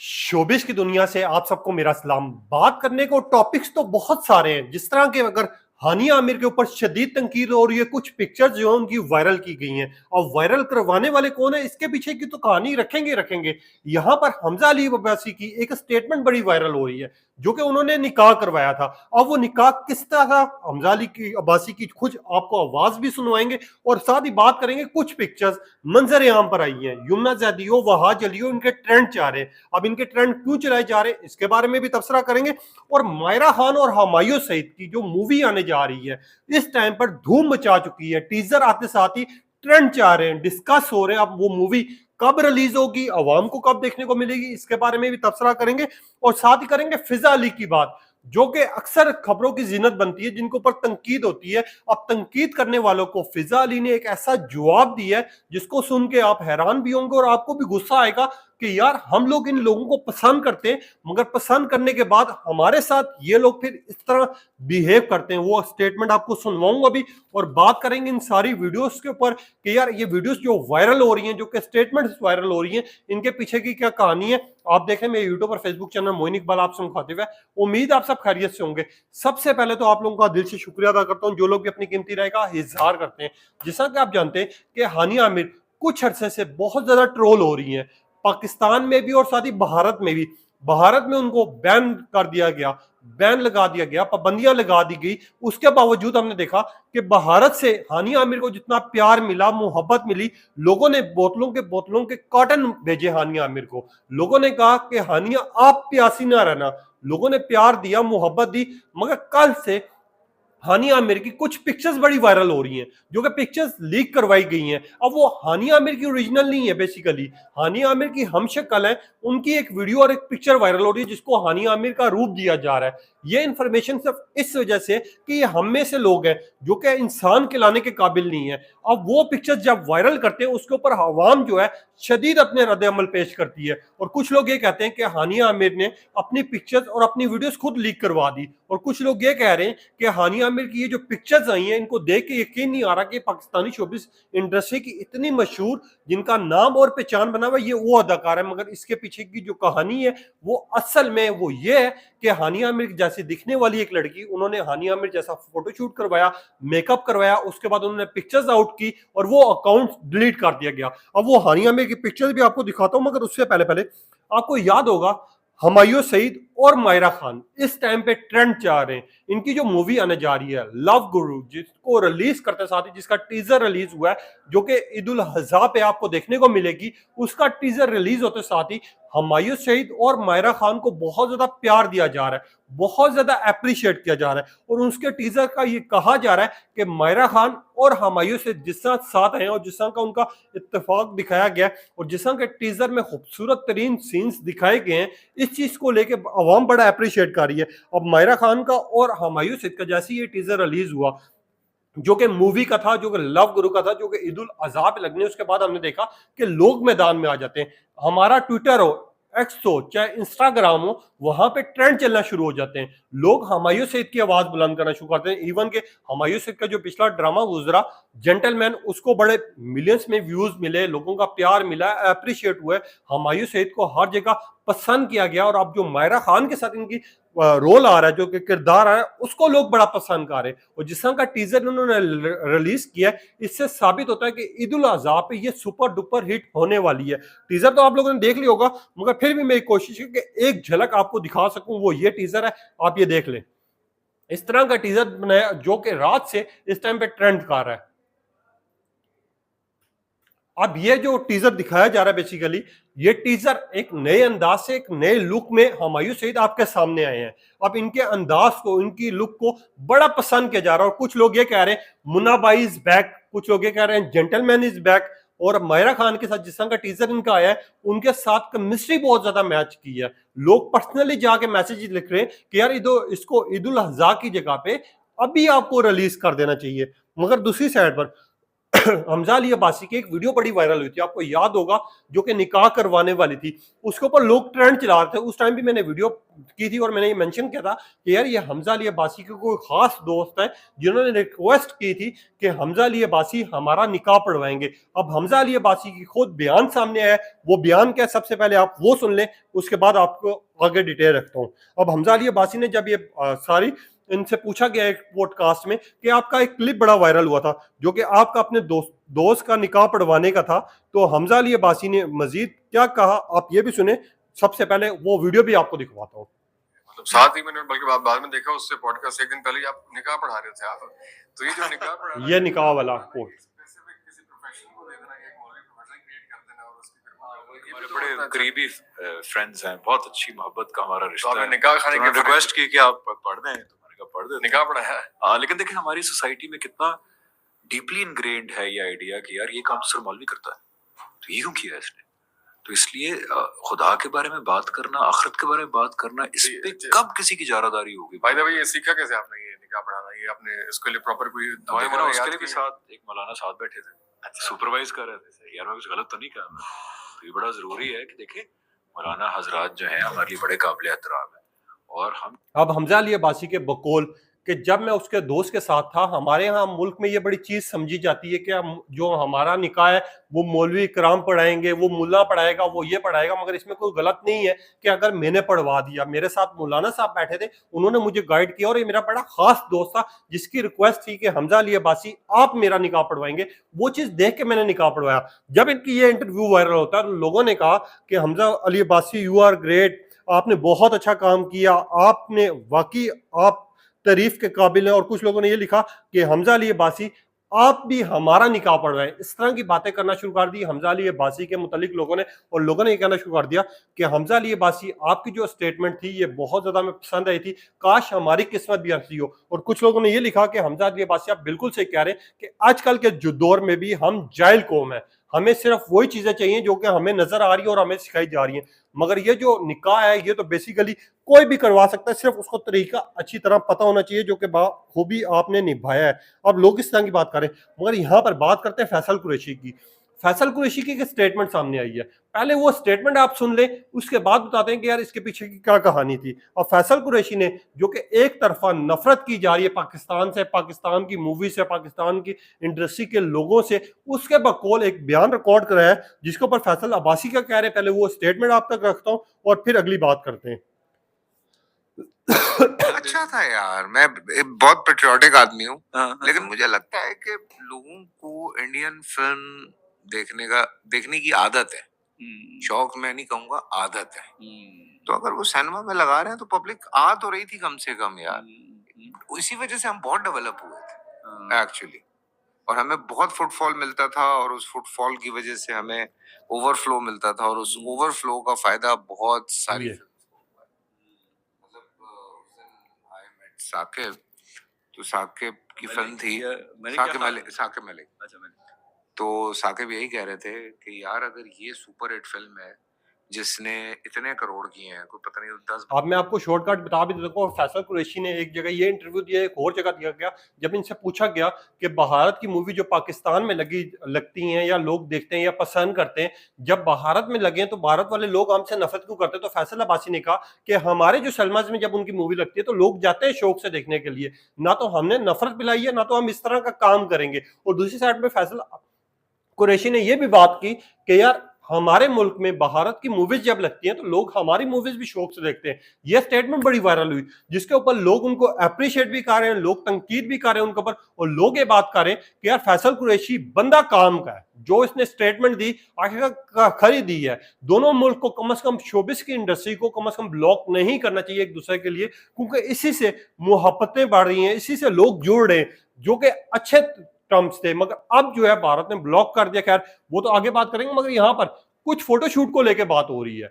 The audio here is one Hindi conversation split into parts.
शोबिस की दुनिया से आप सबको मेरा सलाम। बात करने को टॉपिक्स तो बहुत सारे हैं, जिस तरह के अगर हानिया आमिर के ऊपर शदीद तनकीद हो रही है, कुछ पिक्चर्स जो है उनकी वायरल की गई हैं। और वायरल करवाने वाले कौन है, इसके पीछे की तो कहानी रखेंगे। यहाँ पर हमजा अली अब्बासी की एक स्टेटमेंट बड़ी वायरल हो रही है, जो कि उन्होंने निकाह करवाया था। अब वो निकाह किस तरह हमजा अली की अब्बासी की खुद आपको आवाज भी सुनवाएंगे और साथ ही बात करेंगे कुछ पिक्चर्स मंजर आम पर आई हैं। यमुना जैदियो, वहाज अलियो, इनके ट्रेंड चाह रहे हैं। अब इनके ट्रेंड क्यों चलाए जा रहे हैं, इसके बारे में भी तबसरा करेंगे। और मायरा खान और हमायूं सईद की जो मूवी आने जा रही है, इस टाइम पर धूम मचा चुकी है। टीजर आते साथ ही ट्रेंड चाह रहे हैं, डिस्कस हो रहे हैं। अब वो मूवी कब रिलीज होगी, अवाम को कब देखने को मिलेगी, इसके बारे में भी तबसरा करेंगे। और साथ ही करेंगे फिजा अली की बात, जो कि अक्सर खबरों की जीनत बनती है, जिनके ऊपर तनकीद होती है। अब तनकीद करने वालों को फिजा अली ने एक ऐसा जवाब दिया है जिसको सुन के आप हैरान भी होंगे और आपको भी गुस्सा आएगा कि यार, हम लोग इन लोगों को पसंद करते हैं, मगर पसंद करने के बाद हमारे साथ ये लोग फिर इस तरह बिहेव करते हैं। वो स्टेटमेंट आपको सुनवाऊंगा अभी, और बात करेंगे इन सारी वीडियोस के ऊपर कि यार ये वीडियोस जो वायरल हो रही हैं, जो कि स्टेटमेंट्स वायरल हो रही हैं, इनके पीछे की क्या कहानी है। आप देखें मेरे यूट्यूब और फेसबुक चैनल मोइन इकबाल आपसे मुखातिब है। उम्मीद आप सब खैरियत से होंगे। सबसे पहले तो आप लोगों का दिल से शुक्रिया अदा करता हूं, जो लोग भी अपनी कीमती राय का इजहार करते हैं। जैसा कि आप जानते हैं कि हानिया आमिर कुछ अरसे से बहुत ज्यादा ट्रोल हो रही हैं, पाकिस्तान में भी और साथ ही भारत में भी। भारत में उनको बैन कर दिया गया, बैन लगा दिया गया, पाबंदियां लगा दी गई। उसके बावजूद हमने देखा कि भारत से हानिया आमिर को जितना प्यार मिला, मोहब्बत मिली, लोगों ने बोतलों के कॉटन भेजे हानिया आमिर को। लोगों ने कहा कि हानिया आप प्यासी ना रहना। लोगों ने प्यार दिया, मोहब्बत दी। मगर कल से हानिया आमिर की कुछ पिक्चर्स बड़ी वायरल हो रही हैं, जो कि पिक्चर्स लीक करवाई गई हैं। अब वो हानिया आमिर की ओरिजिनल नहीं है, बेसिकली हानिया आमिर की हमशक्ल है। उनकी एक वीडियो और एक पिक्चर वायरल हो रही है, जिसको हानिया आमिर का रूप दिया जा रहा है। ये इंफॉर्मेशन सिर्फ इस वजह से कि ये हम में से लोग हैं जो कि इंसान के लाने के काबिल नहीं है। अब वो पिक्चर्स जब वायरल करते हैं, उसके ऊपर अवाम जो है शदीद अपने रद्द अमल पेश करती है। और कुछ लोग ये कहते हैं कि हानिया आमिर ने अपनी पिक्चर्स और अपनी वीडियोस खुद लीक करवा दी। और कुछ लोग ये कह रहे हैं कि हानिया आमिर की ये जो पिक्चर्स आई हैं, इनको देख के यकीन नहीं आ रहा कि पाकिस्तानी शोबिस इंडस्ट्री की इतनी मशहूर, जिनका नाम और पहचान बना हुआ, ये वो अदाकार है। मगर इसके पीछे की जो कहानी है वो असल में वो ये है कि हानिया आमिर जैसी दिखने वाली एक लड़की, उन्होंने हानिया आमिर जैसा फोटोशूट करवाया, मेकअप करवाया, उसके बाद उन्होंने पिक्चर्स आउट की और वो अकाउंट डिलीट कर दिया गया। अब वो हानिया आमिर की पिक्चर्स भी आपको दिखाता हूं, मगर उससे पहले पहले आपको याद होगा हमायूं सईद और मायरा खान इस टाइम पे ट्रेंड चाह रहे हैं। इनकी जो मूवी आने जा रही है लव गुरु, जिसको रिलीज करते साथ ही जिसका टीजर रिलीज हुआ है, जो कि ईद उल अज़हा पे आपको देखने को मिलेगी, उसका टीजर रिलीज होते साथ ही हमायूं सईद और मायरा खान को बहुत ज्यादा प्यार दिया जा रहा है, बहुत ज्यादा अप्रिशिएट किया जा रहा है। और उसके टीजर का ये कहा जा रहा है कि मायरा खान और हमायूं सईद जिस तरह साथ हैं और जिस तरह का उनका इत्तेफाक दिखाया गया है और जिस तरह के टीजर में खूबसूरत तरीन सीन्स दिखाए गए हैं, इस चीज को लेके अवाम बड़ा अप्रिशिएट कर रही है। अब मायरा खान का और हमायूं सईद का जैसे ये टीजर रिलीज हुआ, जो कि मूवी का था, जो कि लव गुरु का था, जो कि ईद उल अज़हा पे लगने, उसके बाद हमने देखा कि लोग मैदान में आ जाते हैं। हमारा ट्विटर हो, एक्स हो, चाहे इंस्टाग्राम हो, वहां पे ट्रेंड चलना शुरू हो जाते हैं। लोग हमायूं सईद की आवाज बुलंद करना शुरू करते हैं। इवन के हमायूं सईद का जो पिछला ड्रामा गुजरा जेंटलमैन, उसको बड़े मिलियंस में व्यूज मिले, लोगों का प्यार मिला, अप्रिशिएट हुए। हमायूं सईद को हर जगह पसंद किया गया। और अब जो मायरा खान के साथ इनकी रोल आ रहा है, जो कि किरदार आ रहा है, उसको लोग बड़ा पसंद कर रहे हैं। और जिस तरह का टीजर उन्होंने रिलीज किया, इससे साबित होता है कि ईद उल अज़हा पे ये सुपर डुपर हिट होने वाली है। टीजर तो आप लोगों ने देख लिया होगा, मगर फिर भी मेरी कोशिश है कि एक झलक आपको दिखा सकूं। वो ये टीजर है, आप ये देख लें। इस तरह का टीजर बनाया जो कि रात से इस टाइम पे ट्रेंड कर रहा है। अब ये जो टीजर दिखाया जा रहा है, बेसिकली ये टीजर एक नए अंदाज से, एक नए लुक में हमायूं सईद आपके सामने आए हैं। अब इनके अंदाज को, इनकी लुक को बड़ा पसंद किया जा रहा है। और कुछ लोग ये कह रहे हैं मुन्ना भाई इज बैक, कुछ लोग ये कह रहे हैं जेंटलमैन इज बैक। और मायरा खान के साथ जिस तरह का टीजर इनका आया है, उनके साथ केमिस्ट्री बहुत ज्यादा मैच की है। लोग पर्सनली जाके मैसेज लिख रहे हैं कि यार इसको ईद उल अज़हा की जगह पे अभी आपको रिलीज कर देना चाहिए। मगर दूसरी साइड पर हमजा अली अब्बासी की एक वीडियो बड़ी वायरल हुई थी, आपको याद होगा, जो कि निकाह करवाने वाली थी। उसके ऊपर लोग ट्रेंड चला रहे थे। उस टाइम भी मैंने वीडियो की थी और मैंने ये मेंशन किया था कि यार ये हमजा अली अब्बासी के कोई खास दोस्त हैं जिन्होंने रिक्वेस्ट की थी कि हमजा अली अब्बासी हमारा निकाह पढ़वाएंगे। अब हमजा अली अब्बासी की खुद बयान सामने आया। वो बयान क्या, सबसे पहले आप वो सुन लें, उसके बाद आपको आगे डिटेल रखता हूँ। अब हमजा अली अब्बासी ने जब ये सारी इनसे पूछा गया एक पॉडकास्ट में कि आपका एक क्लिप बड़ा वायरल हुआ था जो कि आपका अपने दोस्त का निकाह पढ़वाने का था, तो हमजा अली अब्बासी ने मजीद क्या कहा आप ये भी सुने। सबसे पहले वो वीडियो भी आपको दिखवाता हूँ। मतलब 7 ही मिनट, बल्कि बाद में देखा उससे पॉडकास्ट, एक दिन पहले आप निकाह पढ़ा रहे थे आप, तो ये जो निकाह पढ़ा ये निकाह वाला कोर्स स्पेसिफिक किसी प्रोफेशन को दे देना, एक मौलवी प्रोफेशन क्रिएट कर देना और उसकी फिर हमारे बड़े करीबी फ्रेंड्स हैं, बहुत अच्छी मोहब्बत का हमारा रिश्ता है। निकाह खाने की रिक्वेस्ट की कि आप पढ़ दें, तुम्हारे का पढ़ दें, निकाह पढ़ा है। हाँ, लेकिन देखिए हमारी सोसाइटी में कितना डीपली इनग्रेन्ड है ये आइडिया कि यार ये काम सिर्फ मौलवी करता है, तो ये क्यों किया इसने। तो इसलिए खुदा के बारे में बात करना, आखिरत के बारे में बात करना, इस पे कब किसी की जारादारी होगी। भाई भाई ये सीखा कैसे आपने, ये निकाह पढ़ाना, ये आपने इसके लिए प्रॉपर कोई दवाई मेरा उसके लिए भी साथ एक मौलाना साथ बैठे थे, सुपरवाइज कर रहे थे, यार मैं कुछ गलत तो नहीं कहा। तो ये बड़ा जरूरी है कि देखिए मौलाना हजरात जो है हमारे लिए बड़े काबिल एहतराम है। और हम अब हमजा अली अब्बासी के बकौल कि जब मैं उसके दोस्त के साथ था, हमारे यहाँ मुल्क में ये बड़ी चीज समझी जाती है कि जो हमारा निकाह है वो मौलवी कराम पढ़ाएंगे, वो मुल्ला पढ़ाएगा, वो ये पढ़ाएगा। मगर इसमें कोई गलत नहीं है कि अगर मैंने पढ़वा दिया, मेरे साथ मौलाना साहब बैठे थे, उन्होंने मुझे गाइड किया और ये मेरा बड़ा खास दोस्त था जिसकी रिक्वेस्ट थी कि हमजा अली अब्बासी आप मेरा निकाह पढ़वाएंगे। वो चीज देख के मैंने निकाह पढ़वाया। जब इनकी ये इंटरव्यू वायरल होता है तो लोगों ने कहा कि Hamza Ali Abbasi you are great, आपने बहुत अच्छा काम किया, आपने वाकई आप तारीफ के काबिल हैं। और कुछ लोगों ने ये लिखा कि हमजा अली अब्बासी आप भी हमारा निकाह पढ़वाएं। इस तरह की बातें करना शुरू कर दी हमजा अली अब्बासी के मुतालिक लोगों ने, और लोगों ने ये कहना शुरू कर दिया कि हमजा अली अब्बासी आपकी जो स्टेटमेंट थी ये बहुत ज्यादा हमें पसंद आई थी, काश हमारी किस्मत भी ऐसी हो। और कुछ लोगों ने ये लिखा कि हमजा अली अब्बासी आप बिल्कुल सही कह रहे हैं कि आजकल के जो दौर में भी हम जाहिल कौम है, हमें सिर्फ वही चीजें चाहिए जो कि हमें नजर आ रही है और हमें सिखाई जा रही है। मगर ये जो निकाह है ये तो बेसिकली कोई भी करवा सकता है, सिर्फ उसको तरीका अच्छी तरह पता होना चाहिए जो कि खूबी आपने निभाया है। अब लोग इस तरह की बात करें, मगर यहाँ पर बात करते हैं फैसल कुरैशी की। फैसल कुरैशी की स्टेटमेंट सामने आई है, पहले वो स्टेटमेंट आप सुन ले, उसके बाद बताते हैं कि यार इसके पीछे की क्या कहानी थी। और फैसल कुरैशी ने जो कि एक तरफा नफरत की जा रही है पाकिस्तान से, पाकिस्तान की मूवी से, पाकिस्तान की इंडस्ट्री के लोगों से, उसके बकौल एक बयान रिकॉर्ड कराया है जिसके ऊपर फैसल अब्बासी का कह रहे हैं। पहले वो स्टेटमेंट आप तक रखता हूँ और फिर अगली बात करते हैं। अच्छा था यार, मैं बहुत पेट्रियोटिक आदमी हूँ, लेकिन मुझे लगता है कि लोगों को इंडियन फिल्म देखने की आदत है। शौक मैं नहीं कहूंगा, आदत है। तो अगर वो सिनेमा में लगा रहे हैं तो पब्लिक आ तो रही थी कम से कम यार। इसी वजह से हम बहुत डेवलप हुए थे एक्चुअली, और हमें बहुत फुटफॉल मिलता था, और उस फुटफॉल की वजह से हमें ओवरफ्लो मिलता था, और उस ओवरफ्लो का फायदा बहुत सारी साकिब, तो साकिब की फिल्म थी साकिब मलिक। तो साकिब यही कह रहे थे कि यार अगर ये सुपर हिट फिल्म है जिसने इतने करोड़ किए हैं, कोई पता नहीं 10। अब मैं आपको शॉर्टकट बता भी देता हूँ। फैसल कुरैशी ने एक जगह ये इंटरव्यू दिया, एक और जगह दिया गया, जब इनसे पूछा गया कि भारत की मूवी जो पाकिस्तान में लगती हैं या लोग देखते हैं या पसंद करते हैं, जब भारत में लगे तो भारत वाले लोग हमसे नफरत क्यों करते हैं। तो फैसल अब्बासी ने कहा कि हमारे जो सिनेमाज में जब उनकी मूवी लगती है तो लोग जाते हैं शौक से देखने के लिए, ना तो हमने नफरत पिलाई है ना तो हम इस तरह का काम करेंगे। और दूसरी साइड में फैसल कुरैशी ने यह भी बात की कि यार हमारे मुल्क में भारत की मूवीज जब लगती हैं तो लोग हमारी मूवीज भी शौक से देखते हैं। यह स्टेटमेंट बड़ी वायरल हुई जिसके ऊपर लोग उनको अप्रिशिएट भी कर रहे हैं, लोग तंकीद भी कर रहे हैं उनके ऊपर, और लोग ये बात कर रहे हैं कि यार फैसल कुरैशी बंदा काम का है, जो इसने स्टेटमेंट दी आखिर खरी दी है। दोनों मुल्क को कम से कम शोबिस की इंडस्ट्री को कम से कम ब्लॉक नहीं करना चाहिए एक दूसरे के लिए, क्योंकि इसी से मोहब्बतें बढ़ रही हैं, इसी से लोग जुड़ रहे हैं जो कि अच्छे टर्म्स थे। मगर अब जो है भारत ने ब्लॉक कर दिया, खैर वो तो आगे बात करेंगे। मगर यहाँ पर कुछ फोटोशूट को लेकर बात हो रही है,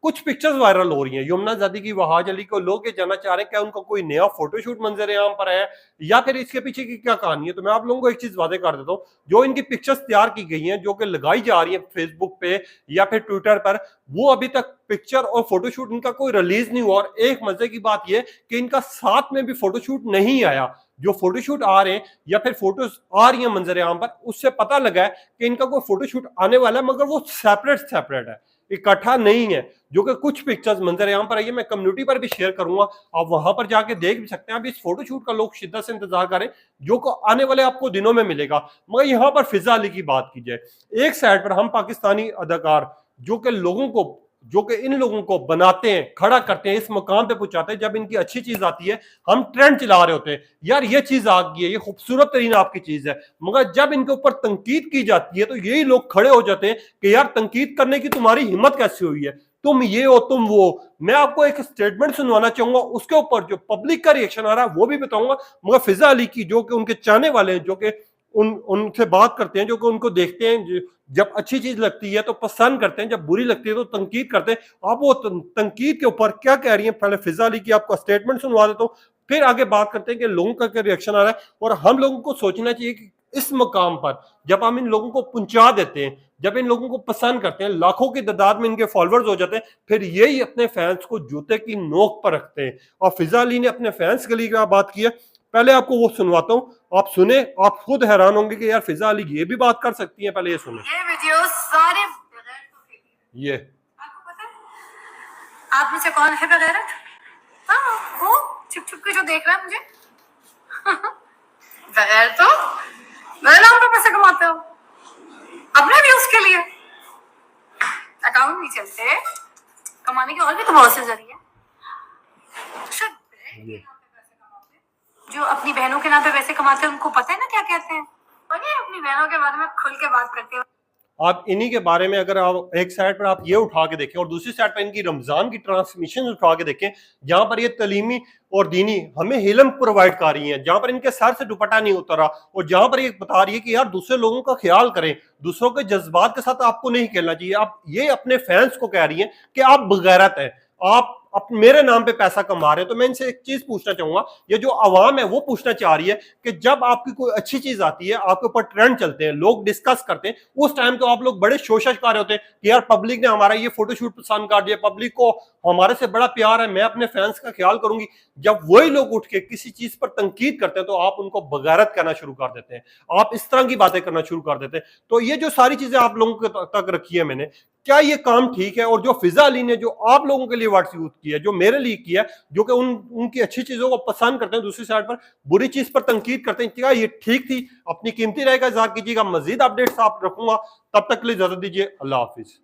कुछ पिक्चर्स वायरल हो रही हैं। यमुना ज़ादी की, वहाज अली को लोग ये जानना चाह रहे हैं क्या उनका कोई नया फोटोशूट मंजर आम पर है या फिर इसके पीछे की क्या कहानी है। तो मैं आप लोगों को एक चीज वादे कर देता हूँ, जो इनकी पिक्चर्स तैयार की गई हैं, जो कि लगाई जा रही है फेसबुक पे या फिर ट्विटर पर, वो अभी तक पिक्चर और फोटोशूट इनका कोई रिलीज नहीं हुआ। और एक मजे की बात यह कि इनका साथ में भी फोटोशूट नहीं आया, जो फोटोशूट आ रहे हैं या फिर फोटोज आ रही हैं मंजर आम पर, उससे पता लगा है कि इनका कोई फोटोशूट आने वाला है, मगर वो सेपरेट है, इकट्ठा नहीं है। जो कि कुछ पिक्चर्स मंजर आम पर आई है, मैं कम्युनिटी पर भी शेयर करूंगा, आप वहां पर जाके देख भी सकते हैं। अब इस फोटोशूट का लोग शिद्दत से इंतजार करें, जो को आने वाले आपको दिनों में मिलेगा। मगर यहाँ पर फिजा अली की बात की जाए, एक साइड पर हम पाकिस्तानी अदाकार जो कि इन लोगों को बनाते हैं, खड़ा करते हैं, इस मुकाम पे पहुंचाते हैं, जब इनकी अच्छी चीज आती है हम ट्रेंड चला रहे होते हैं, यार ये चीज आ गई है, ये खूबसूरत तरीन आपकी चीज है। मगर जब इनके ऊपर तनकीद की जाती है तो यही लोग खड़े हो जाते हैं कि यार तनकीद करने की तुम्हारी हिम्मत कैसे हुई है, तुम ये हो तुम वो। मैं आपको एक स्टेटमेंट सुनवाना चाहूंगा, उसके ऊपर जो पब्लिक का रिएक्शन आ रहा है वो भी बताऊंगा। मगर फिजा अली की, जो कि उनके चाहने वाले हैं, जो कि उनसे बात करते हैं, जो कि उनको देखते हैं, जब अच्छी चीज लगती है तो पसंद करते हैं, जब बुरी लगती है तो तनकीद करते हैं। आप वो तनकीद के ऊपर क्या कह रही हैं, पहले फिजा अली की आपको स्टेटमेंट सुनवा देता हूँ, फिर आगे बात करते हैं कि लोगों का क्या रिएक्शन आ रहा है। और हम लोगों को सोचना चाहिए कि इस मकाम पर जब हम इन लोगों को पहुंचा देते हैं, जब इन लोगों को पसंद करते हैं, लाखों की तादाद में इनके फॉलोअर्स हो जाते हैं, फिर यही अपने फैंस को जूते की नोक पर रखते हैं। और फिजा अली ने अपने फैंस के लिए क्या बात की है, पहले आपको वो सुनवाता हूँ, आप सुने, आप खुद हैरान होंगे कि यार फिजा अली ये भी बात कर सकती हैं। पहले ये सुने। ये वीडियो सारे ये आपको पता है आप में से कौन है बगैरत? हाँ, वो छुप छुप के जो देख रहा है मुझे बगैर तो मेरे नाम पे पैसे कमाते हो अपने व्यूज के लिए, अकाउंट नहीं चलते, कमाने के और भी तो बहुत से जरिए। जो अपनी बहनों के नाम पे पैसे कमाते हैं उनको पता है ना क्या कहते हैं, और ये अपनी बहनों के बारे में खुल के बात करते हैं। आप इन्हीं के बारे में अगर आप एक साइड पर आप ये उठा के देखें और दूसरी साइड पर इनकी रमजान की ट्रांसमिशन उठा के देखें, जहां पर ये तलीमी और दीनी हमें हिलम प्रोवाइड कर रही हैं, जहां पर इनके सर से दुपट्टा नहीं उतरा, और जहां पर ये बता रही है कि यार दूसरे लोगों का ख्याल करें, दूसरों के जज्बात के साथ आपको नहीं खेलना चाहिए। आप ये अपने फैंस को कह रही हैं कि आप बगैरत हैं, आप मेरे नाम पे पैसा कमा रहे हैं। तो मैं इनसे एक चीज पूछना चाहूंगा, ये जो आवाम है वो पूछना चाह रही है कि जब आपकी कोई अच्छी चीज आती है, आपके ऊपर ट्रेंड चलते हैं, लोग डिस्कस करते हैं, उस टाइम तो आप लोग बड़े शोषा शिकार होते हैं कि यार पब्लिक ने हमारा ये फोटोशूट पसंद कर दिया, पब्लिक को हमारे से बड़ा प्यार है, मैं अपने फैंस का ख्याल करूंगी। जब वही लोग उठ के किसी चीज पर तनकीद करते हैं तो आप उनको बगैरत कहना शुरू कर देते हैं, आप इस तरह की बातें करना शुरू कर देते हैं। तो ये जो सारी चीजें आप लोगों के तक रखी है मैंने, क्या ये काम ठीक है? और जो फिजा अली ने जो आप लोगों के लिए वर्ड्स यूज किया, जो मेरे लिए किया, जो कि उनकी अच्छी चीजों को पसंद करते हैं, दूसरी साइड पर बुरी चीज पर तनकीद करते हैं, क्या ये ठीक थी? अपनी कीमती राय का इज़हार कीजिएगा। मजीद अपडेट्स आप रखूंगा, तब तक के लिए इजाजत दीजिए। अल्लाह हाफिज।